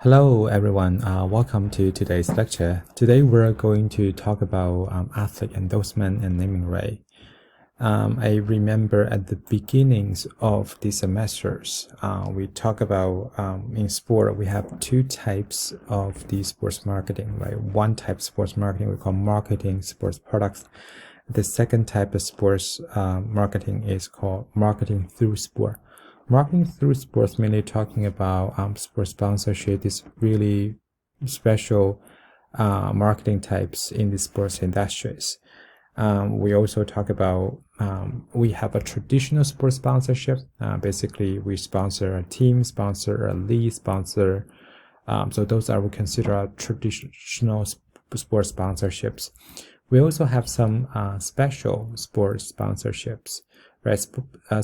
Hello everyone, welcome to today's lecture. Today we're going to talk about athlete endorsement and naming right. I remember at the beginnings of the semesters, we talk about in sport we have two types of the sports marketing, right? One type of sports marketing we call marketing sports products. The second type of sports marketing is called marketing through sport. Marketing through sports, mainly talking about sports sponsorship, is really special marketing types in the sports industries. We also talk about we have a traditional sports sponsorship. Basically, we sponsor a team, sponsor a league, sponsor. So those are we consider traditional sports sponsorships. We also have some special sports sponsorships. Right,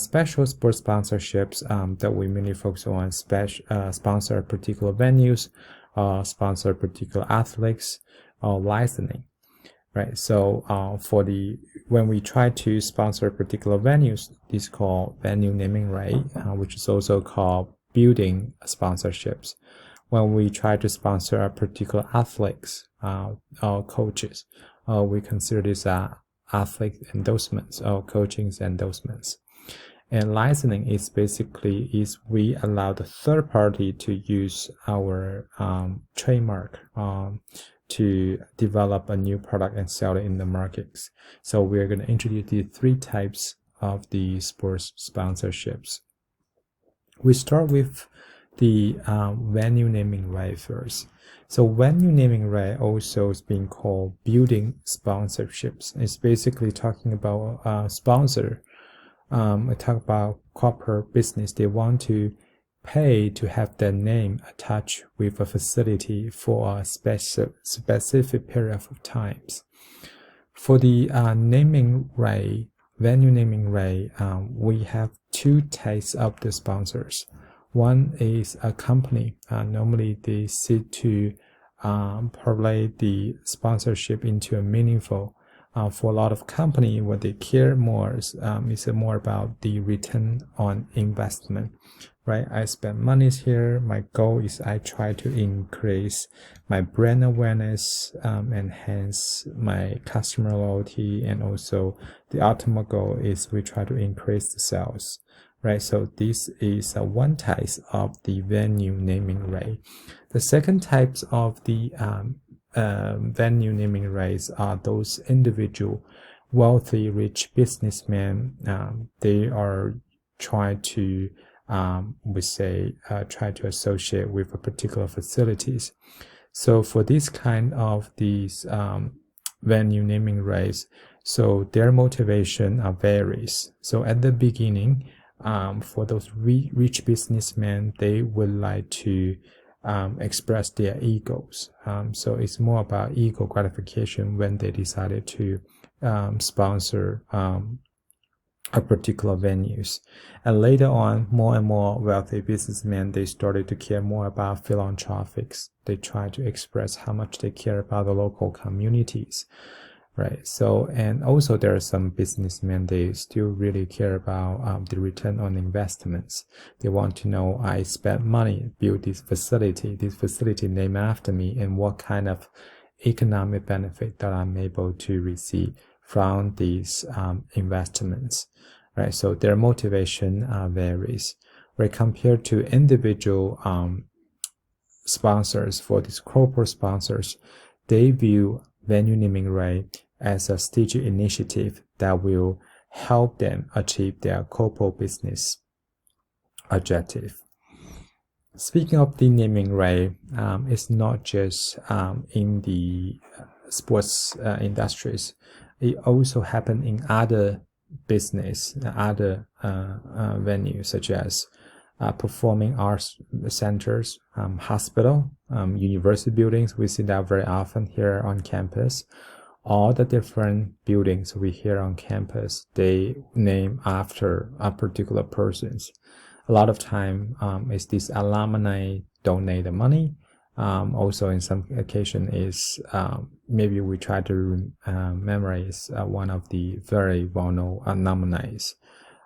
special sports sponsorships that we mainly focus on sponsor particular venues, sponsor particular athletes, or licensing. Right, so when we try to sponsor particular venues, this is called venue naming right, which is also called building sponsorships. When we try to sponsor a particular athletes or coaches, we consider this athlete endorsements or coaching endorsements. And licensing is basically we allow the third party to use our trademark to develop a new product and sell it in the markets. So we're going to introduce the three types of the sports sponsorships. We start with the venue naming right first. So venue naming right also is being called building sponsorships. It's basically talking about sponsor. I talk about corporate business. They want to pay to have their name attached with a facility for a specific period of times. For the naming right, venue naming right, we have two types of the sponsors. One is a company. Normally they seek to parlay the sponsorship into a meaningful. For a lot of company, what they care more is more about the return on investment, right? I spend money here. My goal is I try to increase my brand awareness, enhance my customer loyalty, and also the ultimate goal is we try to increase the sales. Right, so this is one type of the venue naming right. The second types of the venue naming rights are those individual, wealthy, rich businessmen. They are trying to, try to associate with a particular facilities. So for this kind of these venue naming rights, so their motivation varies. So at the beginning, for those rich businessmen, they would like to express their egos. So it's more about ego gratification when they decided to sponsor a particular venues. And later on, more and more wealthy businessmen, they started to care more about philanthropics. They try to express how much they care about the local communities. Right. So, and also there are some businessmen, they still really care about the return on investments. They want to know, I spent money, build this facility named after me, and what kind of economic benefit that I'm able to receive from these investments. Right. So their motivation varies. Right. Compared to individual sponsors, for these corporate sponsors, they view venue naming right as a strategic initiative that will help them achieve their corporate business objective. Speaking of the naming right, it's not just in the sports industries. It also happens in other business, other venues such as performing arts centers, hospital, university buildings. We see that very often here on campus. All the different buildings we hear on campus, they name after a particular persons. A lot of time is this alumni donate the money. Also in some occasion is maybe we try to memorize one of the very well-known alumni.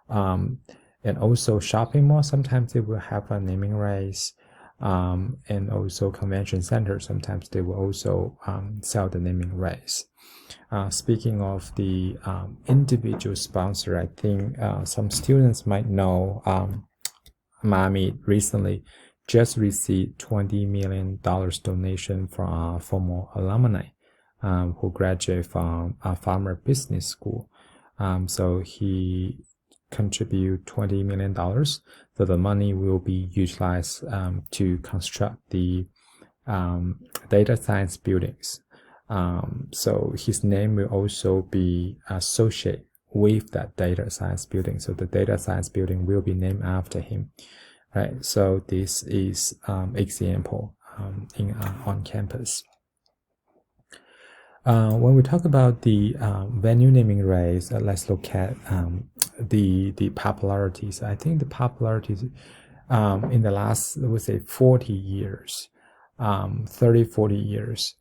And also shopping mall, sometimes they will have a naming rights. and also convention centers. Sometimes they will also sell the naming rights. Speaking of the individual sponsor, I think some students might know Miami recently just received $20 million donation from a former alumni who graduated from a farmer business school. So he contribute $20 million. So the money will be utilized to construct the data science buildings. So his name will also be associated with that data science building. So the data science building will be named after him, right? So this is example on campus. When we talk about the venue naming rights, let's look at the popularities. I think the popularities in the last, I would say, 40 years, 30, 40 years,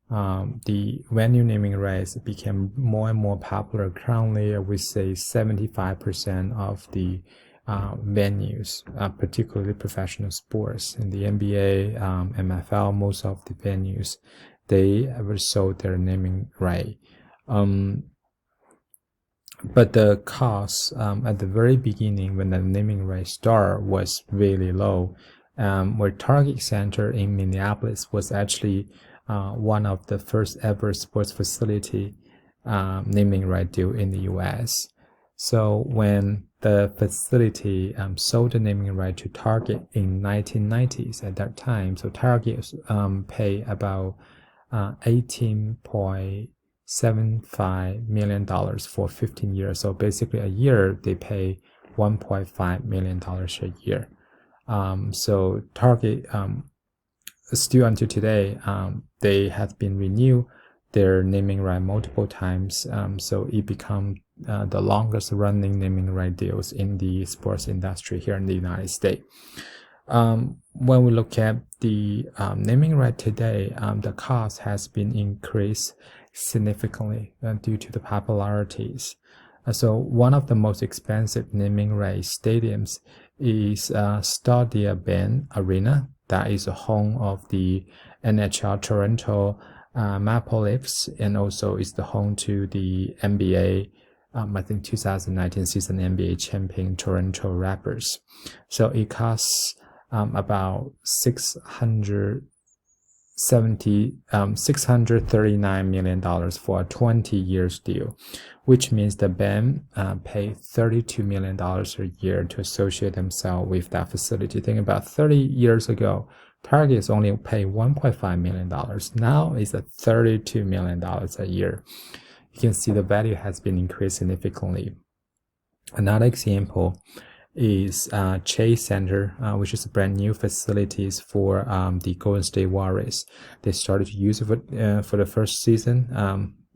the venue naming rights became more and more popular. Currently, I would say 75% of the venues, particularly professional sports in the NBA, MFL, most of the venues, they ever sold their naming right. But the cost at the very beginning when the naming right started was really low. Where Target Center in Minneapolis was actually one of the first ever sports facility naming right deal in the US. So when the facility sold the naming right to Target in 1990s at that time, so Target paid about $18.75 million for 15 years. So basically a year they pay $1.5 million a year. So Target still until today, they have been renewed their naming right multiple times. So it become the longest running naming right deals in the sports industry here in the United States. When we look at the naming right today, the cost has been increased significantly due to the popularities. So one of the most expensive naming right stadiums is Stadia Ben Arena. That is the home of the NHL Toronto Maple Leafs, and also is the home to the NBA, I think 2019 season NBA champion Toronto Raptors. So it costs about $639 million for a 20 years deal, which means the band paid $32 million a year to associate themselves with that facility. Think about 30 years ago, Target is only paid $1.5 million. Now it's at $32 million a year. You can see the value has been increased significantly. Another example is Chase Center, which is a brand new facilities for the Golden State Warriors. They started to use it for the first season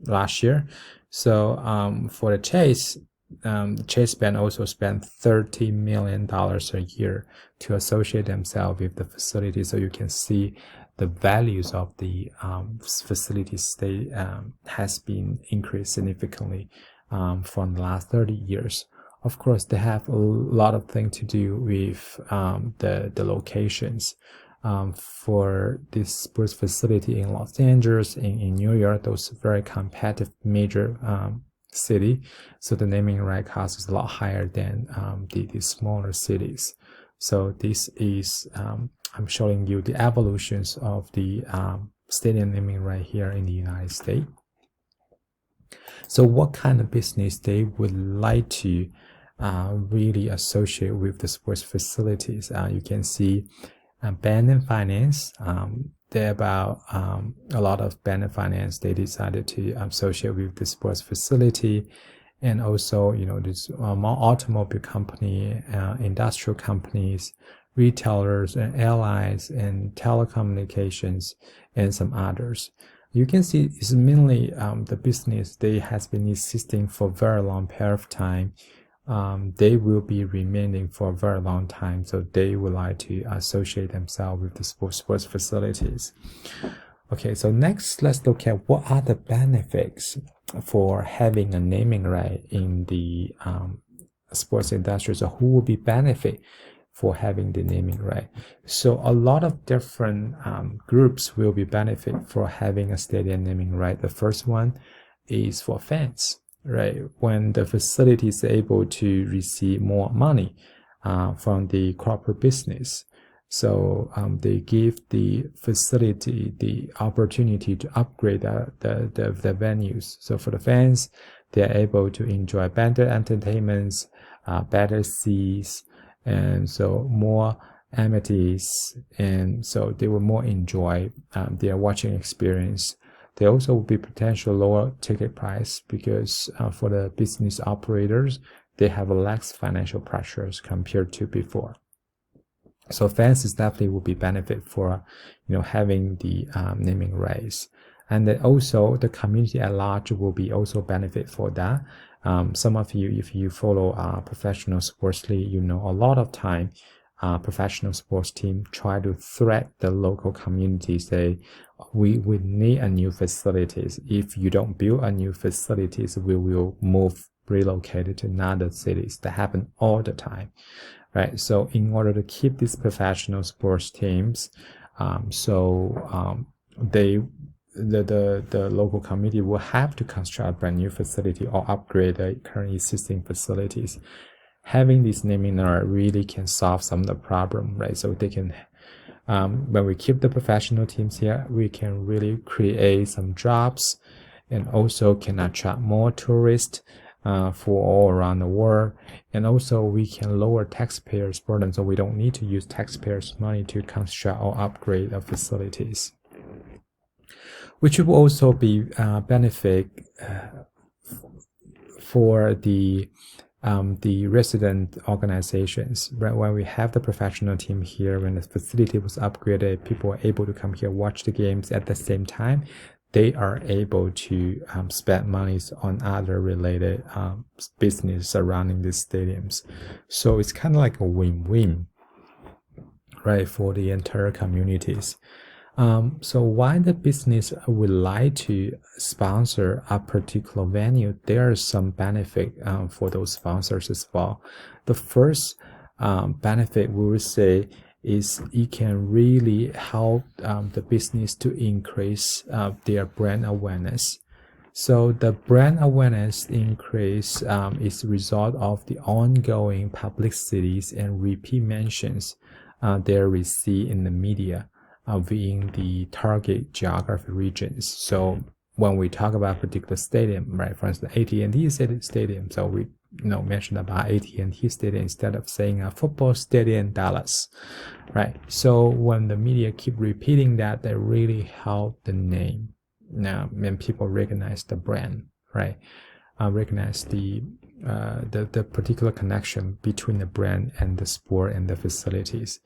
last year. So for the Chase Band also spent $30 million a year to associate themselves with the facility. So you can see the values of the facilities they has been increased significantly from the last 30 years. Of course, they have a lot of things to do with the locations. For this sports facility in Los Angeles, in New York, those very competitive major city. So the naming right cost is a lot higher than the smaller cities. So this is, I'm showing you the evolutions of the stadium naming right here in the United States. So what kind of business they would like to really associate with the sports facilities? You can see band and finance. There about a lot of band and finance. They decided to associate with the sports facility, and also this more automobile company, industrial companies, retailers, and airlines, and telecommunications, and some others. You can see it's mainly the business they has been existing for a very long period of time. They will be remaining for a very long time, so they would like to associate themselves with the sports facilities. Okay, so next let's look at what are the benefits for having a naming right in the sports industry. So who will be benefit for having the naming right. So a lot of different groups will be benefit for having a stadium naming right. The first one is for fans, right? When the facility is able to receive more money from the corporate business, so they give the facility the opportunity to upgrade the venues. So for the fans, they are able to enjoy better entertainments, better seats, and so more amenities, and so they will more enjoy their watching experience. There also will be potential lower ticket price because for the business operators, they have less financial pressures compared to before. So fans definitely will be benefit for, having the naming rights, and then also the community at large will be also benefit for that. Some of you, if you follow professional sports league, a lot of time professional sports team try to threat the local community, say we need a new facilities. If you don't build a new facilities, we will relocate to another cities. That happen all the time, right? So in order to keep these professional sports teams, the local community will have to construct a brand new facility or upgrade the current existing facilities. Having this naming right really can solve some of the problem, right? So they can, when we keep the professional teams here, we can really create some jobs, and also can attract more tourists for all around the world. And also we can lower taxpayers' burden, so we don't need to use taxpayers' money to construct or upgrade the facilities, which will also be benefit for the resident organizations. Right? When we have the professional team here, when the facility was upgraded, people are able to come here, watch the games at the same time. They are able to spend monies on other related business surrounding these stadiums. So it's kind of like a win-win, right, for the entire communities. So why the business would like to sponsor a particular venue, there are some benefit for those sponsors as well. The first benefit we would say is it can really help the business to increase their brand awareness. So the brand awareness increase is a result of the ongoing publicities and repeat mentions they receive in the media within the target geography regions. So when we talk about a particular stadium, right, for instance, AT&T Stadium, so we mention about AT&T Stadium instead of saying a football stadium in Dallas, right? So when the media keep repeating that, they really help the name. Now, when people recognize the brand, right, recognize the particular connection between the brand and the sport and the facilities.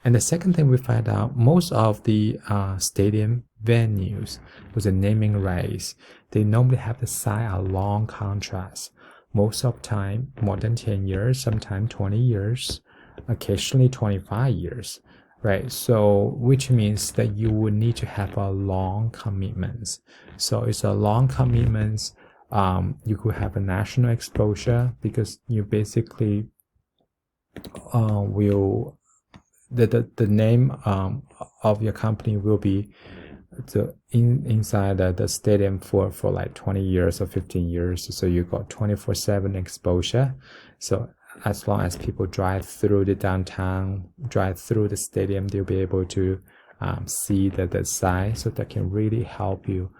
And the second thing we find out, most of the stadium venues with the naming rights, they normally have to sign a long contract. Most of the time, more than 10 years, sometimes 20 years, occasionally 25 years, right? So, which means that you would need to have a long commitment. So it's a long commitment. You could have a national exposure because you basically will the name of your company will be inside the stadium for like 20 years or 15 years. So you got 24/7 exposure. So as long as people drive through the downtown, drive through the stadium, they'll be able to see the site. So that can really help you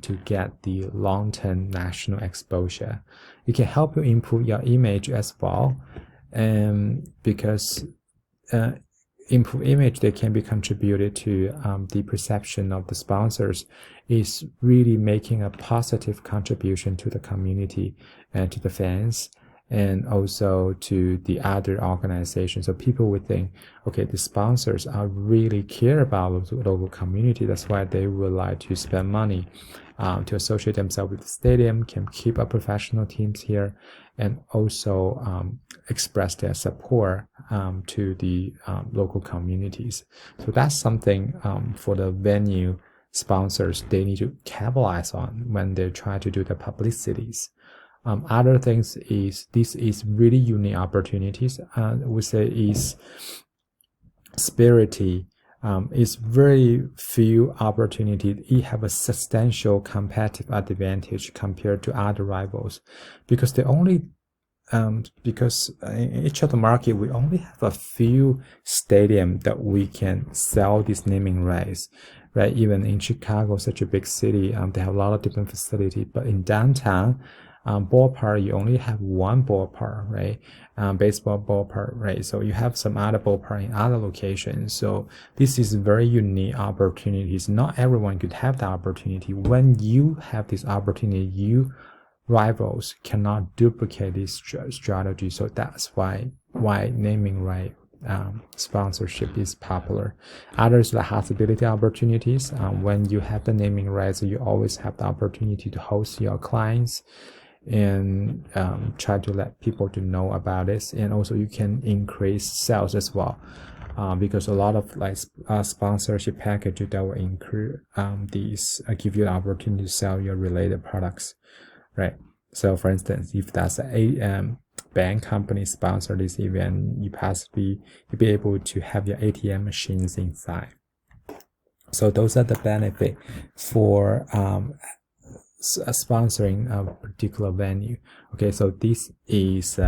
to get the long-term national exposure. It can help you improve your image as well, because improve image that can be contributed to the perception of the sponsors is really making a positive contribution to the community and to the fans, and also to the other organizations. So people would think, okay, the sponsors are really care about the local community. That's why they would like to spend money to associate themselves with the stadium, can keep up professional teams here, and also express their support to the local communities. So that's something for the venue sponsors they need to capitalize on when they try to do the publicities. Other things is this is really unique opportunities. We say is spirity. Is very few opportunity. It have a substantial competitive advantage compared to other rivals, because they only because in each of the market we only have a few stadium that we can sell this naming rights, right? Even in Chicago, such a big city, they have a lot of different facility, but in downtown ballpark, you only have one ballpark, right? Baseball ballpark, right? So you have some other ballpark in other locations. So this is very unique opportunities. Not everyone could have the opportunity. When you have this opportunity, you rivals cannot duplicate this strategy. So that's why naming right sponsorship is popular. Others like hospitality opportunities. When you have the naming rights, you always have the opportunity to host your clients and try to let people to know about this, and also you can increase sales as well. Because a lot of like sponsorship packages that will include these give you the opportunity to sell your related products, right? So for instance, if that's a bank company sponsor this event, you'll be able to have your ATM machines inside. So those are the benefit for sponsoring a particular venue. Okay, so this is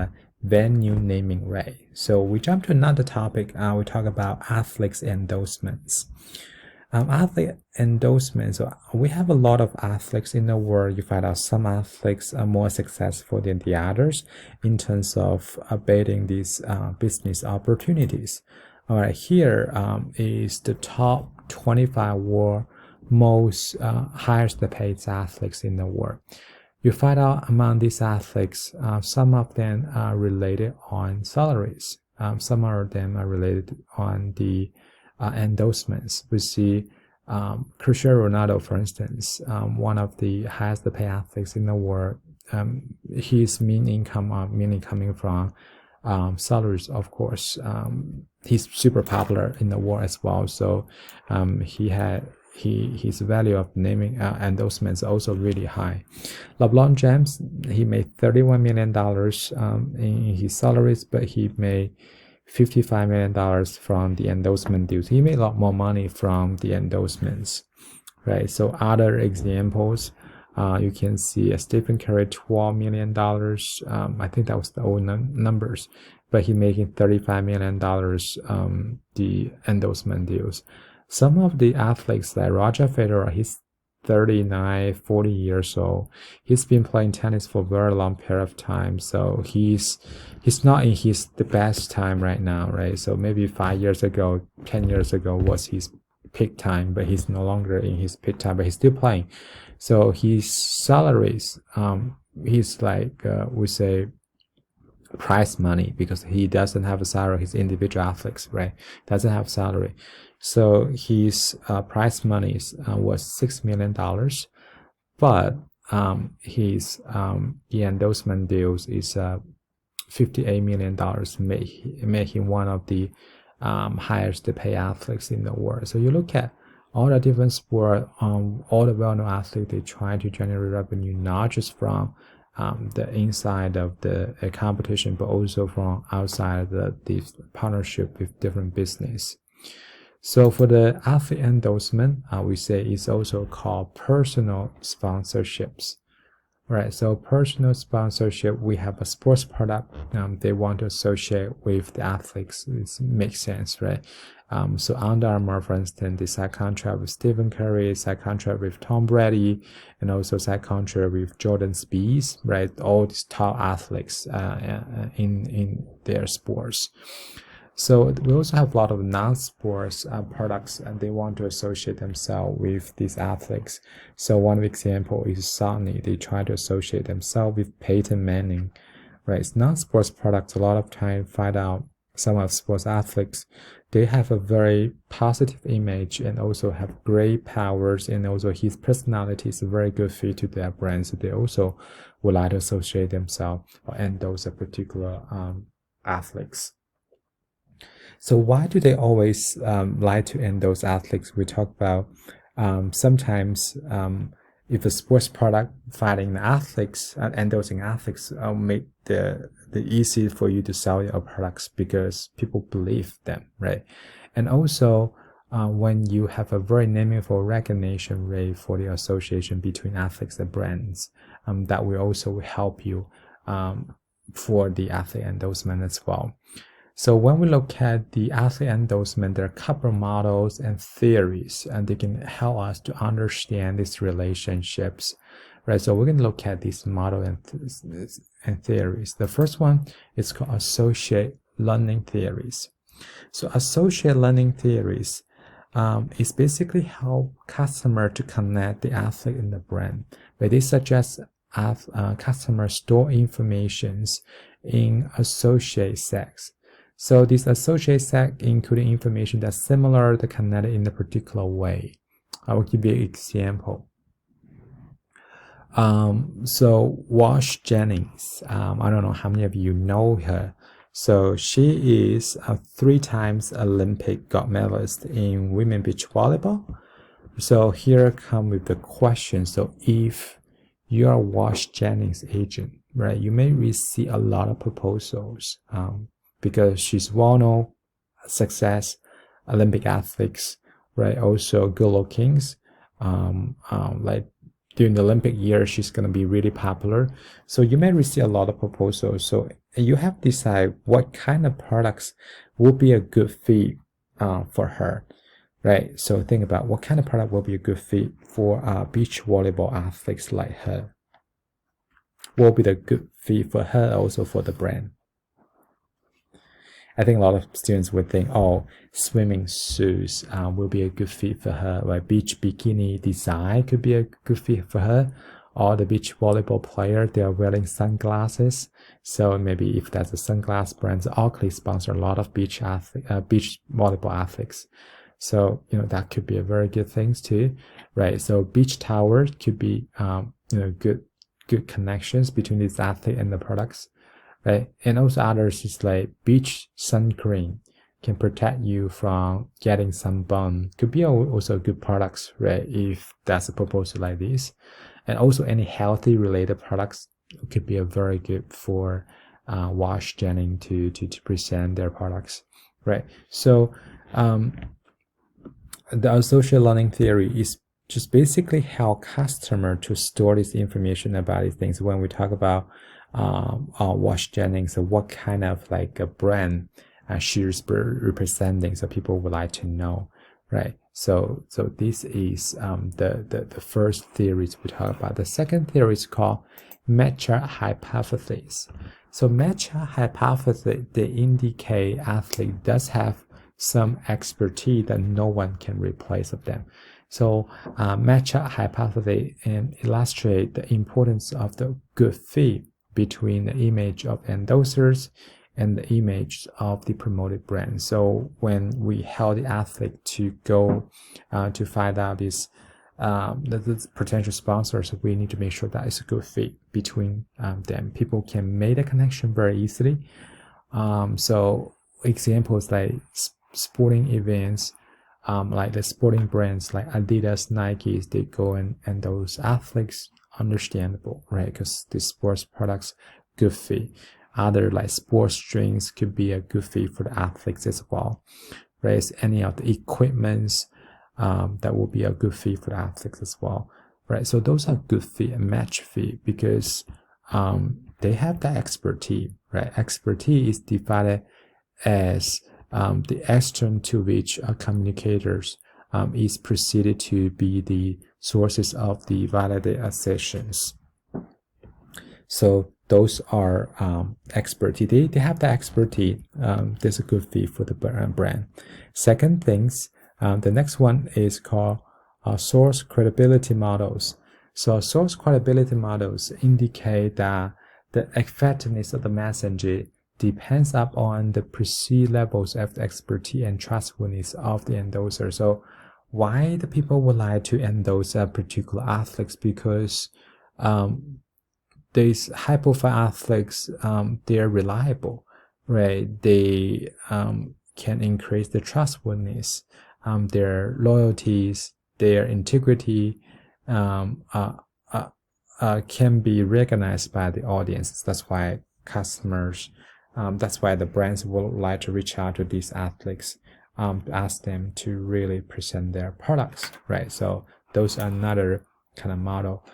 venue naming right. So we jump to another topic. We talk about athletes endorsements. Athlete endorsements. So we have a lot of athletes in the world. You find out some athletes are more successful than the others in terms of bidding these business opportunities. All right, here is the top 25 world most highest paid athletes in the world. You find out among these athletes, some of them are related on salaries. Some of them are related on the endorsements. We see Cristiano Ronaldo, for instance, one of the highest paid athletes in the world. His main income mainly coming from salaries, of course. He's super popular in the world as well. So his value of naming endorsements also really high. LeBron James, he made $31 million in his salaries, but he made $55 million from the endorsement deals. He made a lot more money from the endorsements, right? So other examples, you can see Stephen Curry, $12 million. I think that was the old numbers, but he making $35 million the endorsement deals. Some of the athletes like Roger Federer, he's 39, 40 years old. He's been playing tennis for a very long period of time. So he's not in the best time right now, right? So maybe 5 years ago, 10 years ago was his peak time, but he's no longer in his peak time, but he's still playing. So his salaries, he's like, we say, prize money, because he doesn't have a salary. He's individual athletes, right? Doesn't have salary. So his prize money was $6 million, but his the endorsement deals is $58 million, make him one of the highest paid athletes in the world. So you look at all the different sport, all the well-known athletes, they try to generate revenue not just from the inside of the competition, but also from outside the partnership with different business. So for the athlete endorsement, we say it's also called personal sponsorships. Right, so personal sponsorship, we have a sports product they want to associate with the athletes. It makes sense, right? So Under Armour, for instance, they sign contract with Stephen Curry, sign contract with Tom Brady, and also sign contract with Jordan Spieth, right? All these top athletes in their sports. So we also have a lot of non-sports products, and they want to associate themselves with these athletes. So one example is Sony. They try to associate themselves with Peyton Manning, right? It's non-sports products. A lot of time find out some of sports athletes, they have a very positive image and also have great powers, and also his personality is a very good fit to their brand. So they also would like to associate themselves or endorse a particular athletes. So why do they always like to endorse athletes? We talk about sometimes if a sports product fighting the athletes and endorsing athletes make the easy for you to sell your products because people believe them, right? And also when you have a very meaningful recognition rate for the association between athletes and brands, that will also help you for the athlete endorsement as well. So when we look at the athlete endorsement, there are a couple of models and theories, and they can help us to understand these relationships, right? So we're going to look at these models and theories. The first one is called associate learning theories. So associate learning theories is basically how customer to connect the athlete and the brand, where they suggest customers store informations in associate sets. So this associate set including information that's similar to connected in a particular way. I will give you an example. So Wash Jennings, I don't know how many of you know her. So she is a 3-time Olympic gold medalist in women beach volleyball. So here come with the question. So if you are Wash Jennings agent, right, you may receive a lot of proposals because she's well-known, success, Olympic athletes, right? Also good looking. Like during the Olympic year, she's going to be really popular. So you may receive a lot of proposals. So you have to decide what kind of products will be a good fit for her, right? So think about what kind of product will be a good fit for beach volleyball athletes like her. What will be the good fit for her, also for the brand. I think a lot of students would think, oh, swimming suits will be a good fit for her, like beach bikini design could be a good fit for her, or the beach volleyball player, they are wearing sunglasses. So maybe if that's a sunglass brand, Oakley sponsor a lot of beach volleyball athletes. So, that could be a very good thing too, right? So beach towers could be, good connections between these athletes and the products. Right? And also others is like beach sun cream can protect you from getting sunburn. Could be also good products, right? If that's a proposal like this. And also any healthy related products could be a very good for Wash Jennings to present their products, right? So the associate learning theory is just basically how customer to store this information about these things. When we talk about Wash Jennings, so what kind of like a brand she's representing, so people would like to know, right? So this is the first theories we talk about. The second theory is called matchup hypothesis. So matchup hypothesis, they indicate athlete does have some expertise that no one can replace of them. So matchup hypothesis illustrate the importance of the good fit between the image of endorsers and the image of the promoted brand. So when we help the athlete to go to find out this the potential sponsors, we need to make sure that it's a good fit between them. People can make a connection very easily. So examples like sporting events, like the sporting brands like Adidas, Nike, they go and those athletes, understandable, right? Because the sports products good fit. Other like sports drinks could be a good fit for the athletes as well, right? Any of the equipments that will be a good fit for the athletes as well, right? So those are good fit and match fit because they have that expertise, right? Expertise is divided as the extent to which communicators is perceived to be the sources of the validated assertions. So those are expertise. They have the expertise. There's a good fit for the brand. Second things, the next one is called source credibility models. So source credibility models indicate that the effectiveness of the message depends upon the perceived levels of the expertise and trustworthiness of the endorser. So why the people would like to endorse a particular athletes? Because these high-profile athletes, they're reliable, right? They can increase the trustworthiness, their loyalties, their integrity, um, uh, uh, can be recognized by the audience. That's why customers, that's why the brands would like to reach out to these athletes, to ask them to really present their products, right? So those are another kind of model.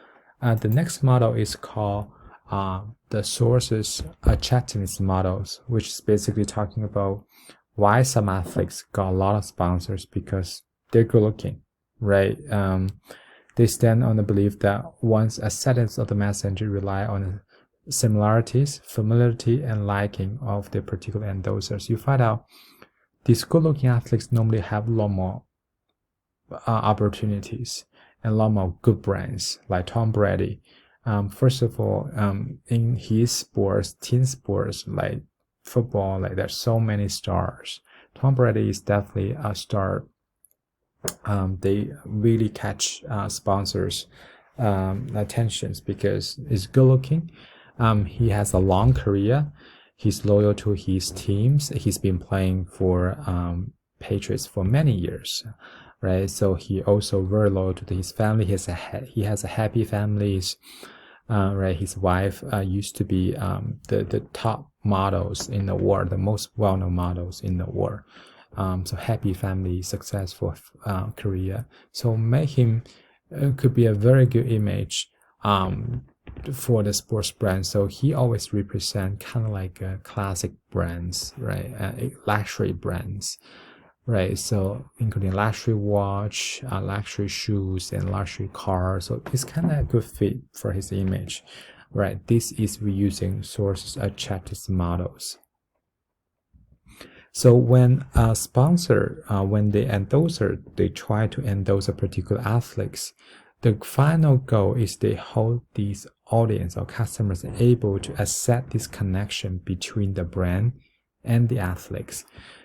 The next model is called the sources attractiveness models, which is basically talking about why some athletes got a lot of sponsors because they're good looking, right? They stand on the belief that one's acceptance of the messenger rely on similarities, familiarity, and liking of the particular endorsers. You find out these good-looking athletes normally have a lot more opportunities and a lot more good brands, like Tom Brady. First of all, in his sports, team sports like football, like there's so many stars. Tom Brady is definitely a star. They really catch sponsors' attentions because he's good looking. He has a long career. He's loyal to his teams. He's been playing for Patriots for many years, right? So he also very loyal to his family. He has a happy family. Right, his wife used to be the top models in the world, the most well-known models in the world. So happy family, successful career. So make him could be a very good image for the sports brand. So he always represent kind of like classic brands, right? Luxury brands, right? So including luxury watch, luxury shoes, and luxury cars. So it's kind of a good fit for his image, right? This is reusing sources attractive models. So when a sponsor, when the endorser, they try to endorse a particular athletes, the final goal is they hold these audience or customers able to accept this connection between the brand and the athletes.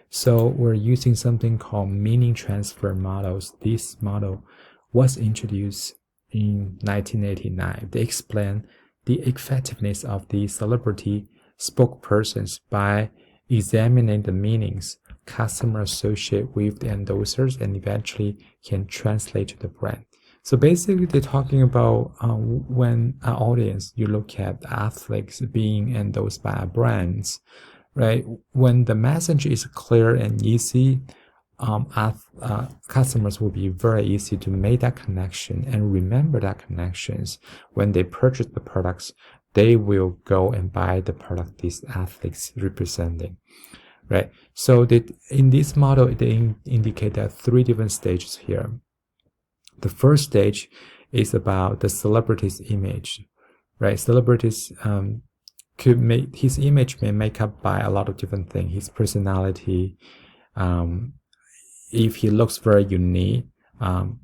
So we're using something called meaning transfer models. This model was introduced in 1989. They explain the effectiveness of the celebrity spokespersons by examining the meanings customers associate with the endorsers and eventually can translate to the brand. So basically, they're talking about when an audience, you look at athletes being endorsed by brands, right? When the message is clear and easy, customers will be very easy to make that connection and remember that connections. When they purchase the products, they will go and buy the product these athletes representing, right? So in this model, they indicate that three different stages here. The first stage is about the celebrity's image, right? Celebrities could make his image may make up by a lot of different things. His personality, if he looks very unique, and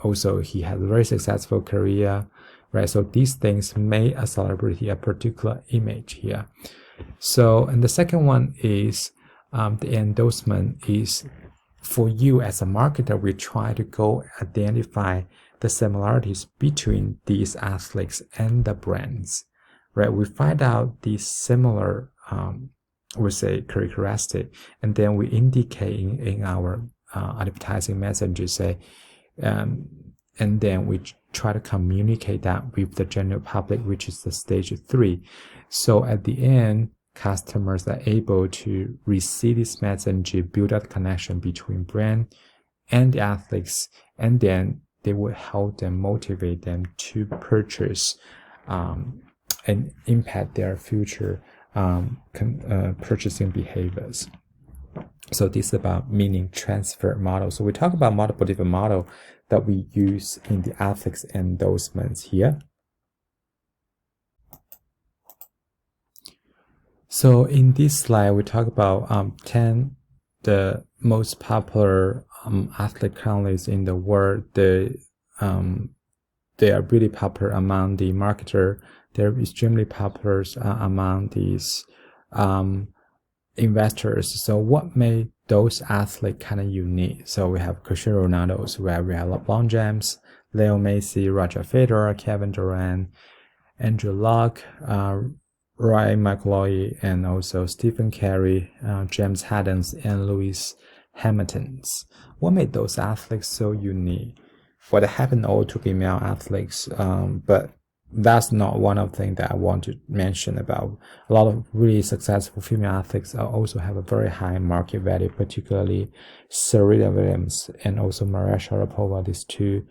also he has a very successful career, right? So these things make a celebrity a particular image here. So, and the second one is the endorsement is for you as a marketer. We try to go identify the similarities between these athletes and the brands, right? We find out these similar, we say characteristic, and then we indicate in our advertising messages, say, and then we try to communicate that with the general public, which is the stage 3. So at the end, customers are able to receive this message, build a connection between brand and the athletes, and then they will help them, motivate them to purchase and impact their future purchasing behaviors. So this is about meaning transfer model. So we talk about multiple different models that we use in the athletes endorsements here. So in this slide, we talk about 10 the most popular athlete companies in the world. They are really popular among the marketer. They're extremely popular among these investors. So what made those athletes kind of unique? So we have Cristiano Ronaldo, where we have LeBron James, Leo Messi, Roger Federer, Kevin Durant, Andrew Luck, Roy McIlroy, and also Stephen Curry, James Harden, and Lewis Hamilton. What made those athletes so unique? what happened all to female athletes, but that's not one of the things that I want to mention about. A lot of really successful female athletes also have a very high market value, particularly Serena Williams and also Maria Sharapova, these two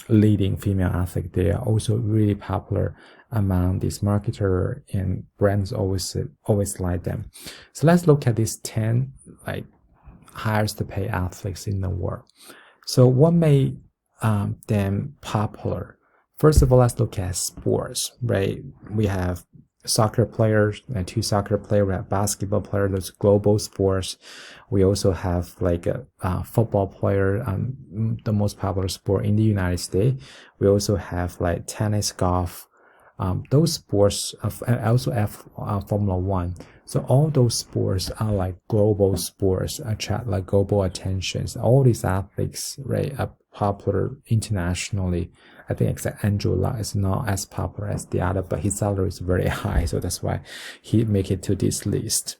leading female athletes. They are also really popular among these marketers, and brands always like them. So let's look at these 10 like highest paid athletes in the world. So what made them popular? First of all, let's look at sports, right? We have soccer players, and two soccer players. We have basketball players. Those global sports. We also have like a football player, the most popular sport in the United States. We also have like tennis, golf. Those sports, also have Formula One. So all those sports are like global sports, attract like global attentions. All these athletes, right, are popular internationally. I think except Angela is not as popular as the other, but his salary is very high, so that's why he make it to this list.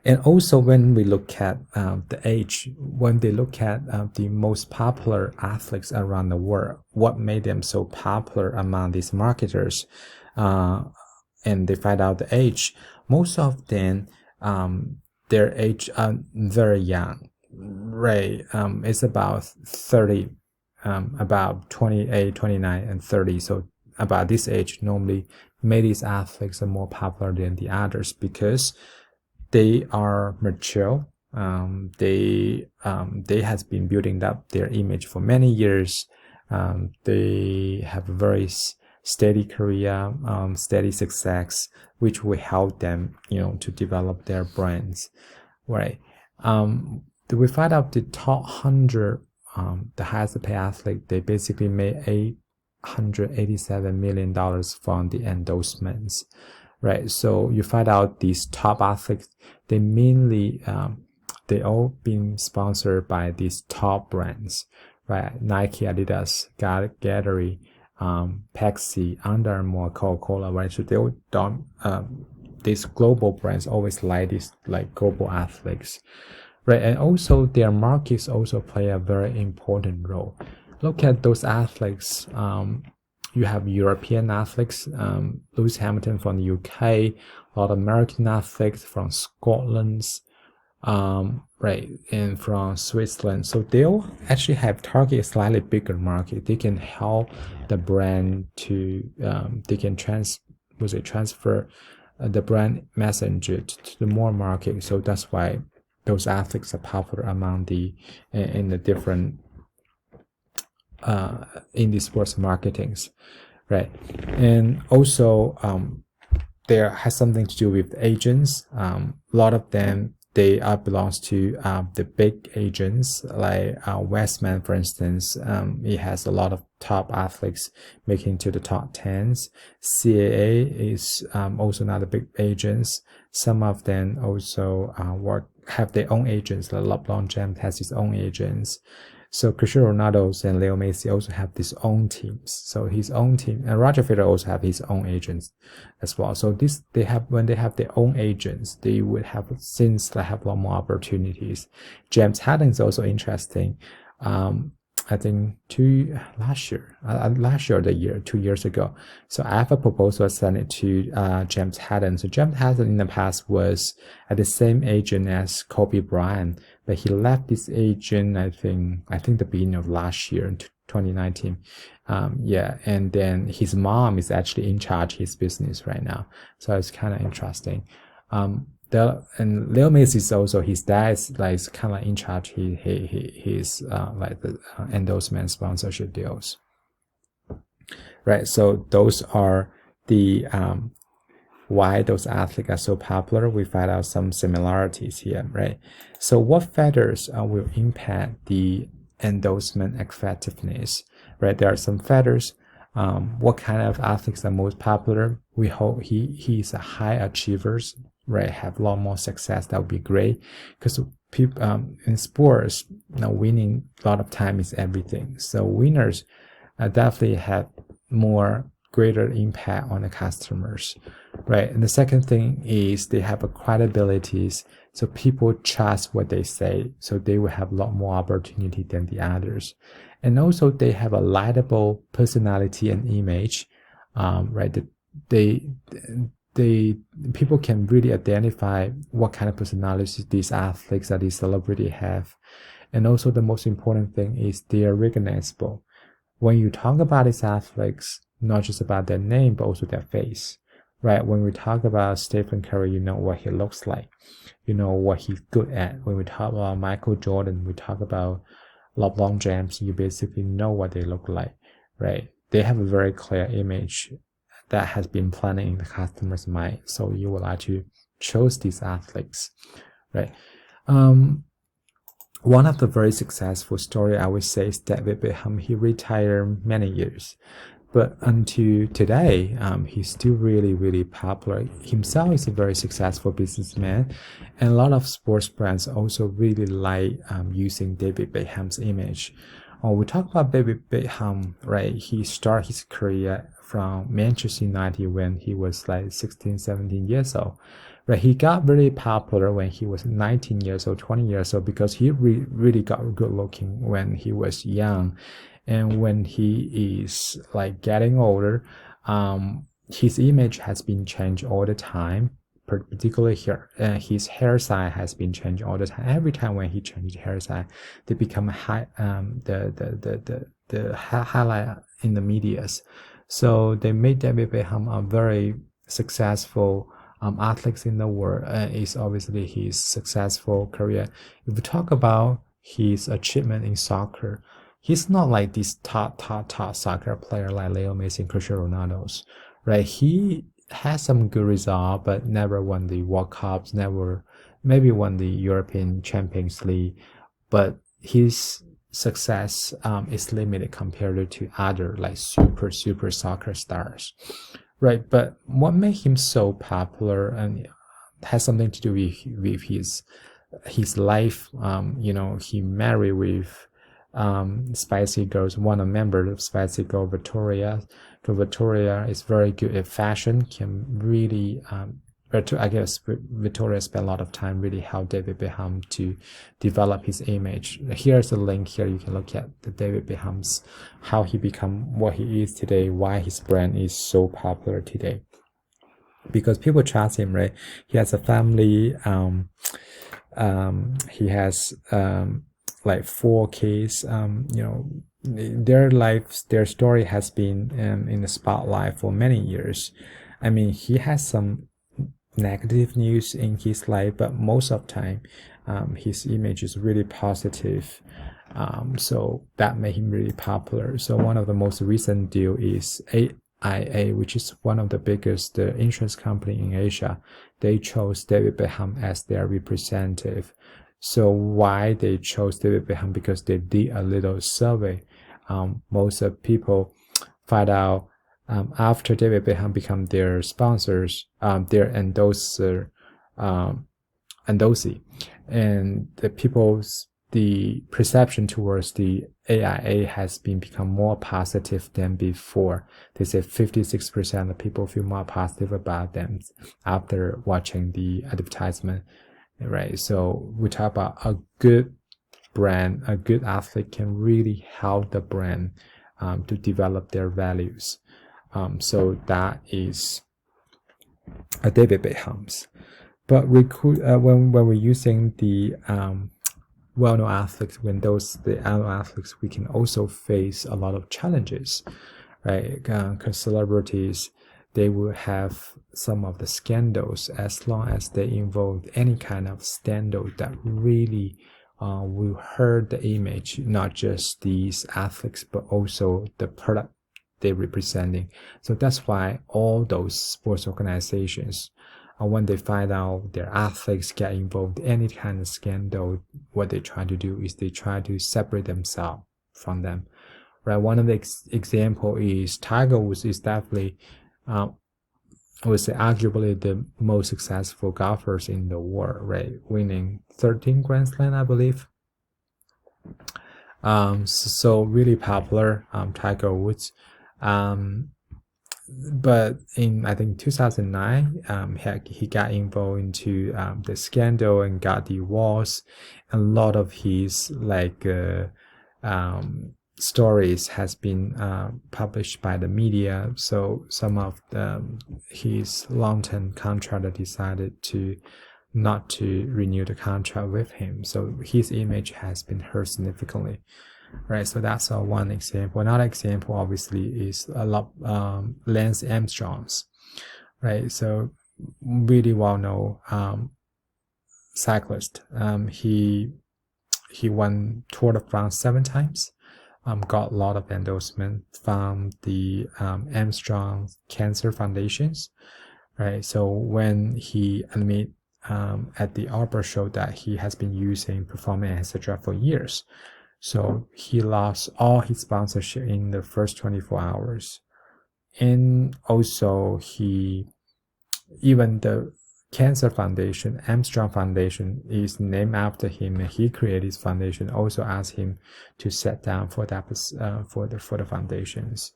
And also when we look at the age, when they look at the most popular athletes around the world, what made them so popular among these marketers, and they find out the age, most of them, their age are very young, right? It's about 30, about 28, 29, and 30. So about this age, normally these athletes are more popular than the others because they are mature. They has been building up their image for many years. They have a very steady career, steady success, which will help them, to develop their brands, right? We find out the top 100, the highest paid athlete, they basically made $887 million from the endorsements, right? So you find out these top athletes, they mainly, they all been sponsored by these top brands, right? Nike, Adidas, Gatorade, Pepsi, Under Armour, Coca-Cola, right? So they all don't, these global brands always like these like global athletes, right? And also their markets also play a very important role. Look at those athletes. You have European athletes, Lewis Hamilton from the UK, a lot of American athletes from Scotland, right, and from Switzerland. So they'll actually have target a slightly bigger market. They can help the brand to, they can transfer the brand messenger to the more market. So that's why those athletes are popular among in the different in the sports marketings, right? And also there has something to do with agents. A lot of them, they belongs to the big agents like Westman, for instance. It has a lot of top athletes making to the top 10s. CAA is also another big agents. Some of them also have their own agents. Like LeBron James has his own agents. So Cristiano Ronaldo and Leo Messi also have these own teams. So his own team, and Roger Federer also have his own agents as well. So when they have their own agents, they would have, since they have a lot more opportunities. James Harden is also interesting. I think 2 years ago. So I have a proposal sent it to James Harden. So James Harden in the past was at the same agent as Kobe Bryant, but he left this agent, I think the beginning of last year in 2019. And then his mom is actually in charge of his business right now. So it's kind of interesting. And Leo Messi is also, his dad is like kind of in charge. He's like the endorsement sponsorship deals, right? So those are the why those athletes are so popular. We find out some similarities here, right? So what factors will impact the endorsement effectiveness, right? There are some factors. What kind of athletes are most popular? We hope he's a high achievers, right? Have a lot more success. That would be great, because people in sports, winning a lot of time is everything. So winners definitely have more greater impact on the customers, right? And the second thing is they have a credibilities, so people trust what they say, so they will have a lot more opportunity than the others. And also they have a likable personality and image, right? They they people can really identify what kind of personalities these athletes or these celebrities have. And also the most important thing is they are recognizable. When you talk about these athletes, not just about their name, but also their face, right? When we talk about Stephen Curry, you know what he looks like, you know what he's good at. When we talk about Michael Jordan, we talk about LeBron James, you basically know what they look like, right? They have a very clear image that has been planted in the customer's mind, so you will actually choose these athletes, right? One of the very successful story I would say is David Beckham. He retired many years, but until today, he's still really popular. Himself is a very successful businessman, and a lot of sports brands also really like using David Beckham's image. We talk about David Beckham, right? He started his career from Manchester United when he was like 16, 17 years old. Right, he got very popular when he was 19 years old, 20 years old, because he really got good looking when he was young. And when he is like getting older, his image has been changed all the time. Particularly here, his hairstyle has been changed all the time. Every time when he changed hairstyle, they become high, the highlight in the medias. So they made David Beckham a very successful athletes in the world. Is obviously his successful career. If we talk about his achievement in soccer, he's not like this top soccer player like Leo Messi and Cristiano Ronaldo's, right? He has some good result, but never won the World Cups, never maybe won the European Champions League, but his success is limited compared to other like super soccer stars, right? But what made him so popular and has something to do with his life. You know, he married with Spicy Girls, one a member of Spicy Girl, Victoria. Victoria is very good at fashion, can really I guess Victoria spent a lot of time really help David Beckham to develop his image. Here's a link here. You can look at the David Beckham's, how he become what he is today, why his brand is so popular today. Because people trust him, right? He has a family. He has like 4 kids. You know, their lives, their story has been in the spotlight for many years. I mean, he has some negative news in his life, but most of the time, his image is really positive. So that made him really popular. So one of the most recent deal is AIA, which is one of the biggest insurance company in Asia. They chose David Beckham as their representative. So why they chose David Beckham? Because they did a little survey. Most of people find out after David Beckham become their sponsors, their endorser, endorsee, and the perception towards the AIA has been become more positive than before. They say 56% of people feel more positive about them after watching the advertisement, right? So we talk about a good brand, a good athlete can really help the brand to develop their values. So that is a David Beckham's. But we could when we're using the well-known athletes, the athletes, we can also face a lot of challenges, right? Because celebrities, they will have some of the scandals. As long as they involve any kind of scandal that really will hurt the image, not just these athletes, but also the product they're representing. So that's why all those sports organizations, when they find out their athletes get involved in any kind of scandal, what they try to do is they try to separate themselves from them, right? One of the example is Tiger Woods is definitely, I would say, arguably the most successful golfers in the world, right? Winning 13 Grand Slam, I believe. So really popular, Tiger Woods. but in I think 2009, he got involved into the scandal and got divorced. A lot of his stories has been published by the media. So some of his long-term contractor decided to not to renew the contract with him. So his image has been hurt significantly. Right, so that's one example. Another example, obviously, is a lot Lance Armstrong's, right? So really well known cyclist. He won Tour de France 7 times. Got a lot of endorsement from the Armstrong Cancer Foundations, right? So when he admit at the Arbor show that he has been using performance etc. for years. So he lost all his sponsorship in the first 24 hours. And also even the Cancer Foundation, Armstrong Foundation, is named after him, and he created his foundation. Also asked him to sit down for that for the foundations.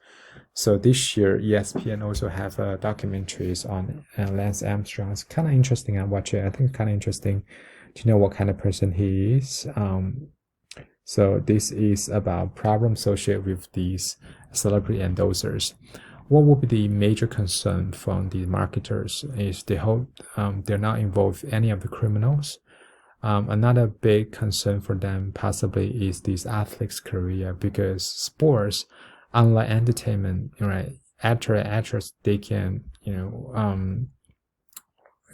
So this year, ESPN also have documentaries on Lance Armstrong. It's kind of interesting. I watch it. I think it's kind of interesting to know what kind of person he is. So this is about problems associated with these celebrity endorsers. What would be the major concern from the marketers is they hope they're not involved with any of the criminals. Another big concern for them possibly is these athletes' career, because sports, unlike entertainment, right? Actor and actress, they can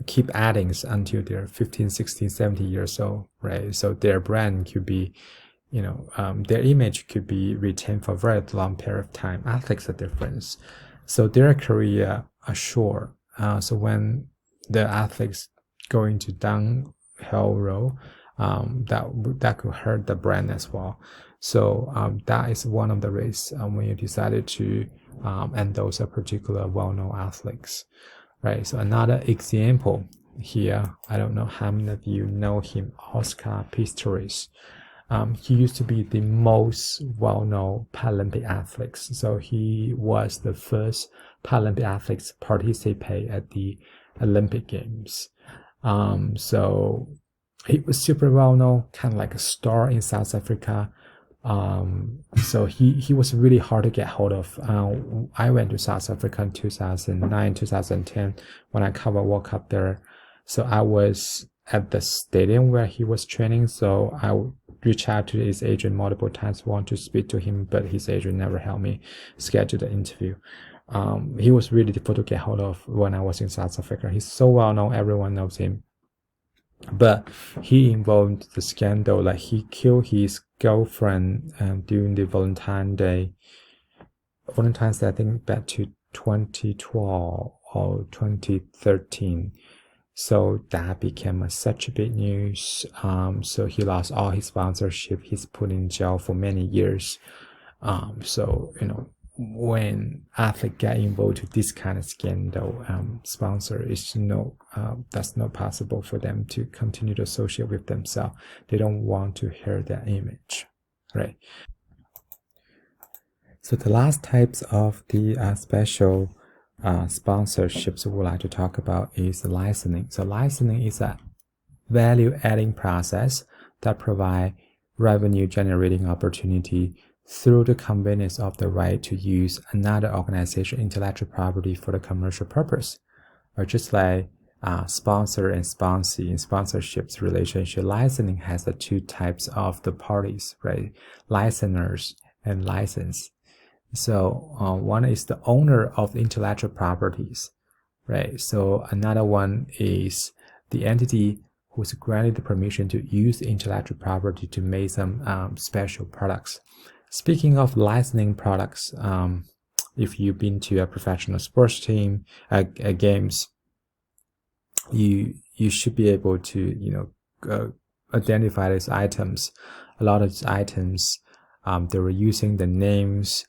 keep adding until they're 15, 16, 17 years old, right? So their brand could be their image could be retained for a very long period of time. Athletes are different. So their career are short. So when the athletes go into downhill road, that could hurt the brand as well. So that is one of the risks when you decided to endorse a particular well-known athletes. Right. So another example here, I don't know how many of you know him, Oscar Pistorius. He used to be the most well-known Paralympic athlete. So he was the first Paralympic athlete to participate at the Olympic Games. So he was super well-known, kind of like a star in South Africa. So he was really hard to get hold of. I went to South Africa in 2009, 2010 when I covered World Cup there. So I was at the stadium where he was training. So I reached out to his agent multiple times, want to speak to him, but his agent never helped me schedule the interview. He was really difficult to get hold of when I was in South Africa. He's so well known, everyone knows him. But he involved the scandal, like he killed his girlfriend during the Valentine's Day, I think back to 2012 or 2013. So that became such a big news. So he lost all his sponsorship. He's put in jail for many years. So when athletes get involved to this kind of scandal, sponsor is that's not possible for them to continue to associate with themselves. They don't want to hurt their image, right? So the last types of the special sponsorships we would like to talk about is licensing. So licensing is a value-adding process that provides revenue-generating opportunity through the convenience of the right to use another organization's intellectual property for the commercial purpose, or just like sponsor and sponsee in sponsorships relationship. Licensing has the two types of the parties, right? Licensors and license. So one is the owner of the intellectual properties, right? So another one is the entity who's granted the permission to use the intellectual property to make some special products. Speaking of licensing products, if you've been to a professional sports team, games, you should be able to identify these items. A lot of these items, they were using the names,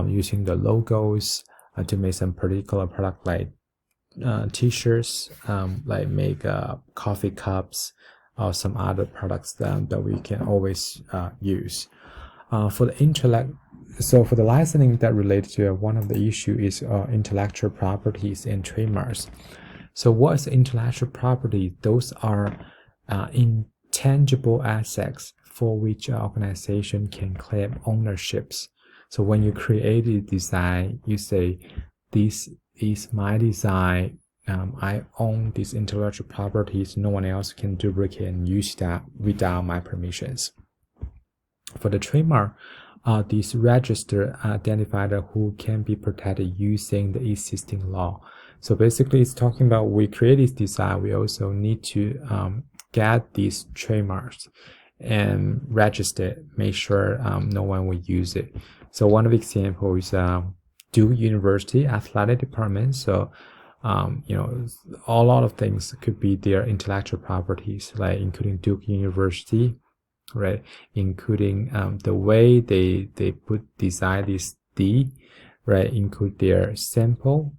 using the logos to make some particular product like t-shirts, like make coffee cups or some other products that we can always use. For the intellect, so for the licensing that related to one of the issue is intellectual properties and trademarks. So what is intellectual property? Those are intangible assets for which an organization can claim ownerships. So when you create a design, you say, this is my design. I own these intellectual properties. No one else can duplicate and use that without my permissions. For the trademark, this register identifier who can be protected using the existing law. So basically, it's talking about we create this design. We also need to get these trademarks and register it, make sure no one will use it. So one of the examples is Duke University Athletic Department. So a lot of things could be their intellectual properties, like including Duke University, right? Including the way they design this D, right? Include their sample,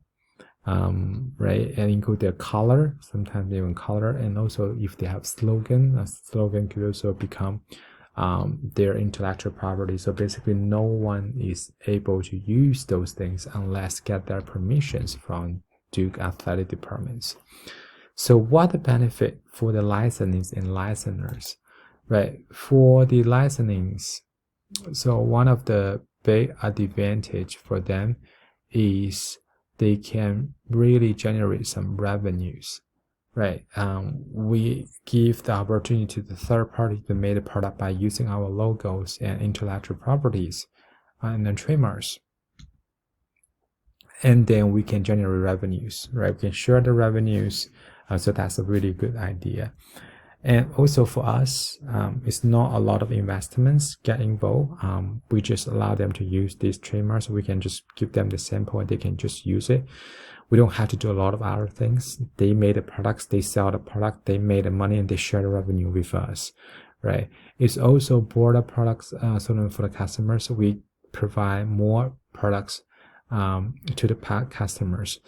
right? And include their color, sometimes even color, and also if they have slogan, a slogan could also become their intellectual property. So basically, no one is able to use those things unless get their permissions from Duke athletic departments. So what the benefit for the licensees and licensors? Right, for the licensings, so one of the big advantage for them is they can really generate some revenues, right? We give the opportunity to the third party to make a product by using our logos and intellectual properties and then trademarks. And then we can generate revenues, right? We can share the revenues. So that's a really good idea. And also for us, it's not a lot of investments get involved. We just allow them to use these trademarks. We can just give them the sample and they can just use it. We don't have to do a lot of other things. They made the products, they sell the product, they made the money, and they share the revenue with us, right? It's also broader products so for the customers. We provide more products to the customers.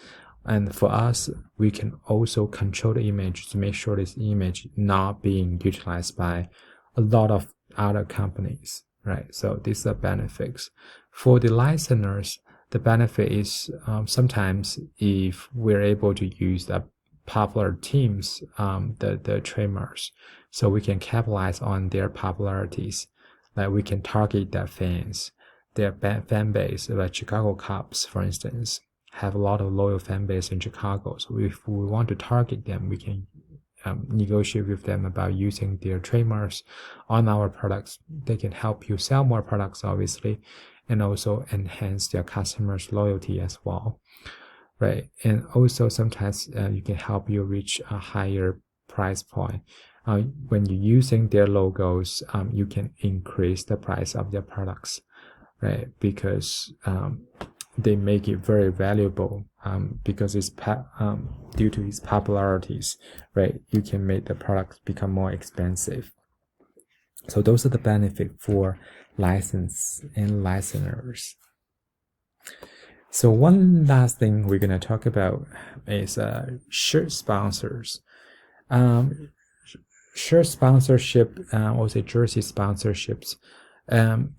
And for us, we can also control the image to make sure this image not being utilized by a lot of other companies, right? So these are benefits. For the licensors, the benefit is sometimes if we're able to use the popular teams, the trademarks, so we can capitalize on their popularities. Like we can target their fans, their fan base, like Chicago Cubs, for instance, have a lot of loyal fan base in Chicago. So if we want to target them, we can negotiate with them about using their trademarks on our products. They can help you sell more products, obviously, and also enhance their customers' loyalty as well, right? And also sometimes you can help you reach a higher price point. When you're using their logos, you can increase the price of their products, right? Because they make it very valuable because it's due to its popularities, right? You can make the products become more expensive. So those are the benefits for license and licensors. So one last thing we're going to talk about is shirt sponsors. Shirt sponsorship, or say jersey sponsorships,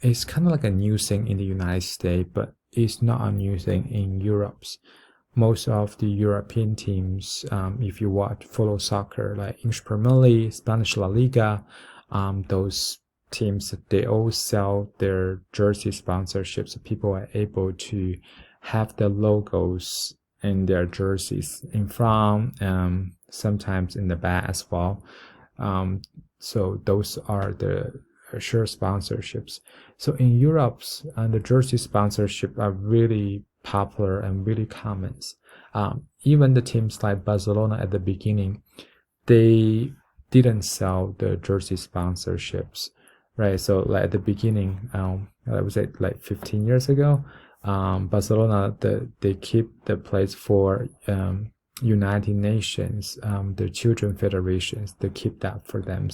is kind of like a new thing in the United States, but it's not a new thing in Europe. Most of the European teams, if you follow soccer, like English Premier League, Spanish La Liga, those teams, they all sell their jersey sponsorships. People are able to have the logos in their jerseys in front, sometimes in the back as well. So those are the shirt sponsorships. So in Europe, the jersey sponsorship are really popular and really common. Even the teams like Barcelona at the beginning, they didn't sell the jersey sponsorships, right? So like at the beginning, I would say like 15 years ago, Barcelona, they keep the place for United Nations, the children federations, they keep that for them.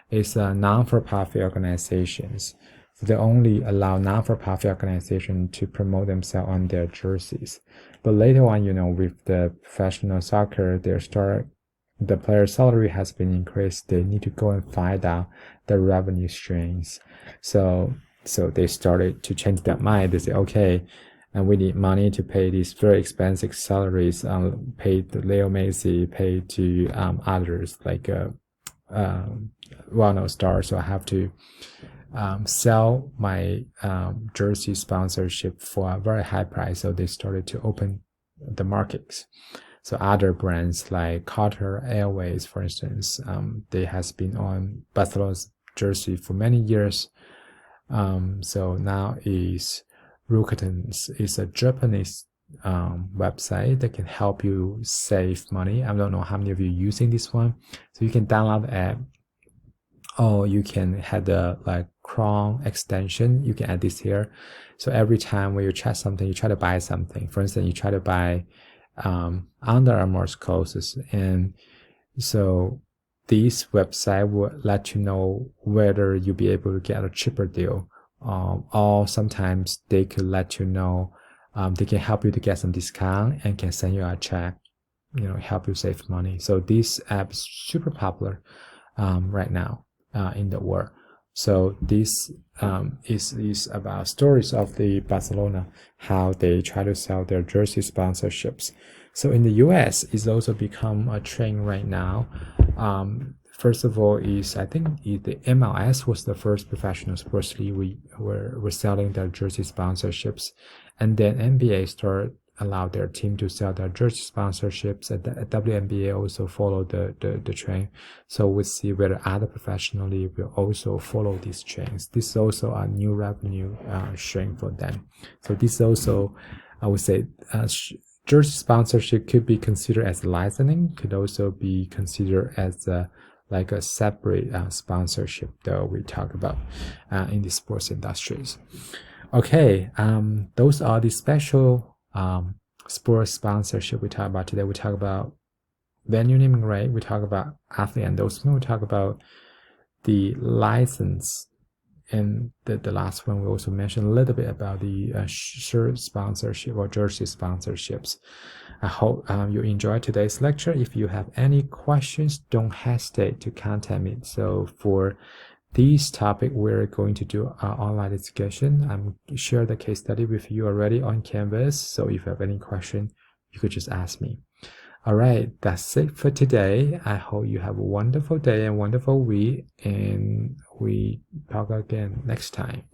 It's a non-for-profit organizations. So they only allow non-for-profit organizations to promote themselves on their jerseys. But later on, with the professional soccer, the player salary has been increased. They need to go and find out the revenue streams. So So they started to change their mind. They say, okay, and we need money to pay these very expensive salaries, pay to Leo Messi, pay to others like well-known stars. So I have to sell my jersey sponsorship for a very high price. So they started to open the markets. So other brands like Qatar Airways, for instance, they has been on Barcelona's jersey for many years. So now is Rukaten's is a Japanese website that can help you save money. I don't know how many of you using this one. So you can download the app, or you can have the like Chrome extension. You can add this here. So every time when you chat something, you try to buy something. For instance, you try to buy Under Armour's clothes, and so this website will let you know whether you'll be able to get a cheaper deal, or sometimes they could let you know, they can help you to get some discount and can send you a check, help you save money. So this app is super popular right now in the world. So this is about stories of the Barcelona, how they try to sell their jersey sponsorships. So in the US, it's also become a trend right now. First of all, I think the MLS was the first professional sports league we were selling their jersey sponsorships, and then NBA started allow their team to sell their jersey sponsorships, and the WNBA also followed the trend. So we'll see whether other professional league will also follow these trends. This is also a new revenue stream for them. So this also, I would say, jersey sponsorship could be considered as licensing, could also be considered as like a separate sponsorship that we talk about in the sports industries. Okay, those are the special sports sponsorship we talk about today. We talk about venue naming right, we talk about athlete endorsement, we talk about the license, and the last one we also mentioned a little bit about the shirt sponsorship or jersey sponsorships. I hope you enjoyed today's lecture. If you have any questions, don't hesitate to contact me. So for this topic, we're going to do an online discussion. I'm share the case study with you already on Canvas. So if you have any question, you could just ask me. All right, that's it for today. I hope you have a wonderful day and wonderful week, and we talk again next time.